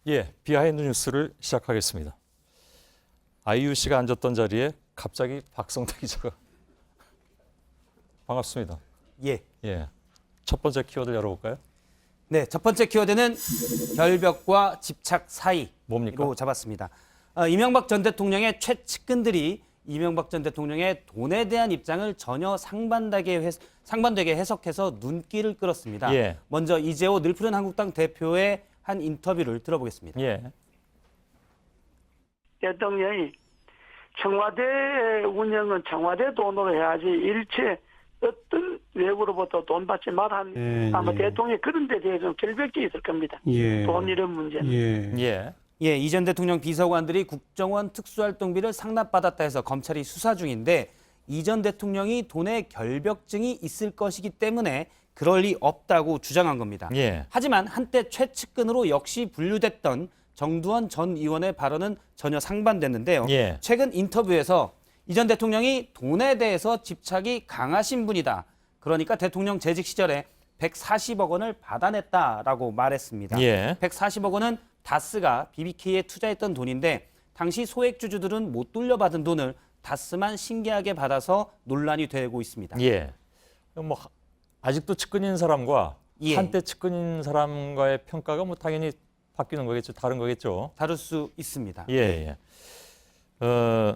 예, 비하인드 뉴스를 시작하겠습니다. 아이유 씨가 앉았던 자리에 갑자기 박성태 기자가 반갑습니다. 예. 예, 첫 번째 키워드 열어볼까요? 네, 첫 번째 키워드는 결벽과 집착 사이로 뭡니까? 잡았습니다. 이명박 전 대통령의 최측근들이 이명박 전 대통령의 돈에 대한 입장을 전혀 상반되게 해석해서 눈길을 끌었습니다. 예. 먼저 이재호 늘푸른 한국당 대표의 한 인터뷰를 들어보겠습니다. 예, 대통령이 청와대 운영은 청와대 돈으로 해야지 일체 어떤 외부로부터 돈 받지 말라. 아마 대통령이 그런 데 대해서 좀 결백이 있을 겁니다. 돈 이런 문제는. 예, 예, 이 전 대통령 비서관들이 국정원 특수활동비를 상납받았다 해서 검찰이 수사 중인데 이 전 대통령이 돈에 결벽증이 있을 것이기 때문에 그럴 리 없다고 주장한 겁니다. 예. 하지만 한때 최측근으로 역시 분류됐던 정두원 전 의원의 발언은 전혀 상반됐는데요. 예. 최근 인터뷰에서 이 전 대통령이 돈에 대해서 집착이 강하신 분이다. 그러니까 대통령 재직 시절에 140억 원을 받아냈다라고 말했습니다. 예. 140억 원은 다스가 BBK에 투자했던 돈인데 당시 소액주주들은 못 돌려받은 돈을 다스만 신기하게 받아서 논란이 되고 있습니다. 예. 뭐 아직도 측근인 사람과 예. 한때 측근인 사람과의 평가가 뭐 당연히 바뀌는 거겠죠. 다른 거겠죠. 다룰 수 있습니다. 예, 예.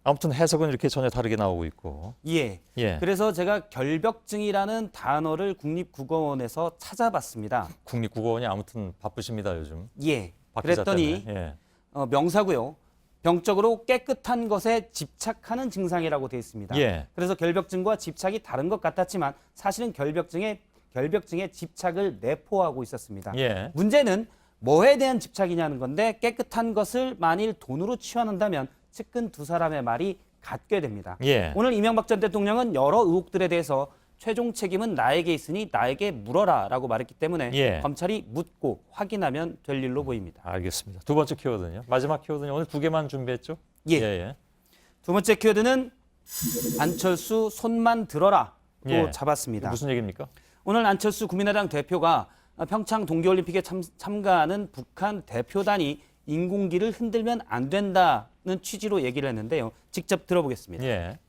아무튼 해석은 이렇게 전혀 다르게 나오고 있고. 예. 예. 그래서 제가 결벽증이라는 단어를 국립국어원에서 찾아봤습니다. 국립국어원이 아무튼 바쁘십니다 요즘. 예. 박 기자 그랬더니 때문에. 예. 명사고요. 병적으로 깨끗한 것에 집착하는 증상이라고 되어 있습니다. 예. 그래서 결벽증과 집착이 다른 것 같았지만 사실은 결벽증에 집착을 내포하고 있었습니다. 예. 문제는 뭐에 대한 집착이냐는 건데 깨끗한 것을 만일 돈으로 취한다면 측근 두 사람의 말이 같게 됩니다. 예. 오늘 이명박 전 대통령은 여러 의혹들에 대해서 최종 책임은 나에게 있으니 나에게 물어라라고 말했기 때문에 예. 검찰이 묻고 확인하면 될 일로 보입니다. 알겠습니다. 두 번째 키워드는요. 마지막 키워드는 오늘 두 개만 준비했죠? 예. 예. 두 번째 키워드는 안철수 손만 들어라 또 예. 잡았습니다. 무슨 얘기입니까? 오늘 안철수 국민의당 대표가 평창 동계올림픽에 참가하는 북한 대표단이 인공기를 흔들면 안 된다는 취지로 얘기를 했는데요. 직접 들어보겠습니다. 예.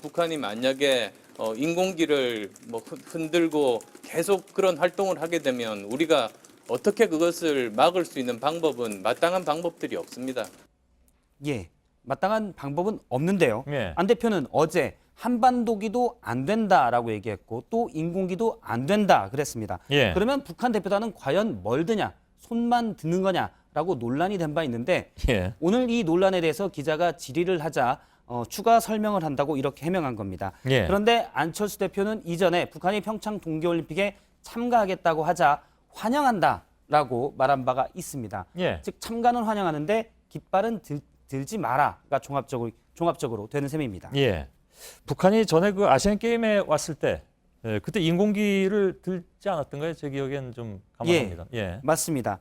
북한이 만약에 인공기를 뭐 흔들고 계속 그런 활동을 하게 되면 우리가 어떻게 그것을 막을 수 있는 방법은 마땅한 방법들이 없습니다. 예, 마땅한 방법은 없는데요. 예. 안 대표는 어제 한반도기도 안 된다라고 얘기했고 또 인공기도 안 된다 그랬습니다. 예. 그러면 북한 대표단은 과연 뭘 드냐, 손만 드는 거냐라고 논란이 된 바 있는데 예. 오늘 이 논란에 대해서 기자가 질의를 하자 추가 설명을 한다고 이렇게 해명한 겁니다. 예. 그런데 안철수 대표는 이전에 북한이 평창 동계올림픽에 참가하겠다고 하자 환영한다라고 말한 바가 있습니다. 예. 즉 참가는 환영하는데 깃발은 들지 마라가 종합적으로 되는 셈입니다. 예. 북한이 전에 그 아시안 게임에 왔을 때 그때 인공기를 들지 않았던가요? 제 기억엔 좀 가만합니다. 예. 맞습니다.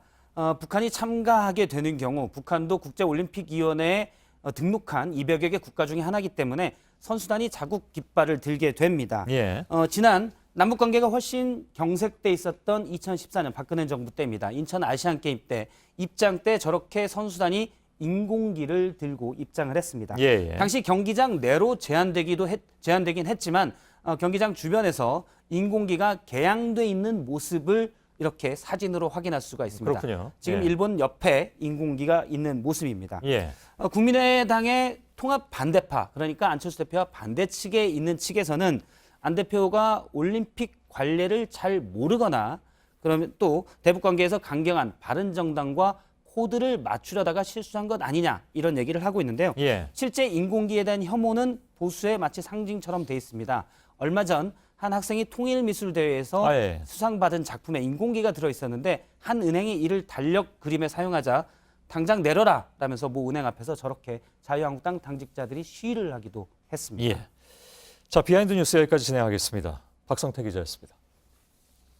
북한이 참가하게 되는 경우 북한도 국제올림픽위원회에 등록한 200여 개 국가 중에 하나이기 때문에 선수단이 자국 깃발을 들게 됩니다. 예. 지난 남북 관계가 훨씬 경색돼 있었던 2014년 박근혜 정부 때입니다. 인천 아시안 게임 때 입장 때 저렇게 선수단이 인공기를 들고 입장을 했습니다. 예, 예. 당시 경기장 내로 제한되긴 했지만 경기장 주변에서 인공기가 개양돼 있는 모습을 이렇게 사진으로 확인할 수가 있습니다. 그렇군요. 지금 예. 일본 옆에 인공기가 있는 모습입니다. 예. 국민의당의 통합 반대파, 그러니까 안철수 대표와 반대 측에 있는 측에서는 안 대표가 올림픽 관례를 잘 모르거나 그러면 또 대북 관계에서 강경한 바른정당과 코드를 맞추려다가 실수한 것 아니냐 이런 얘기를 하고 있는데요. 예. 실제 인공기에 대한 혐오는 보수의 마치 상징처럼 돼 있습니다. 얼마 전 한 학생이 통일미술대회에서 예. 수상받은 작품에 인공기가 들어있었는데 한 은행이 이를 달력 그림에 사용하자 당장 내려라 라면서 모 은행 앞에서 저렇게 자유한국당 당직자들이 시위를 하기도 했습니다. 예. 자, 비하인드 뉴스 여기까지 진행하겠습니다. 박성태 기자였습니다.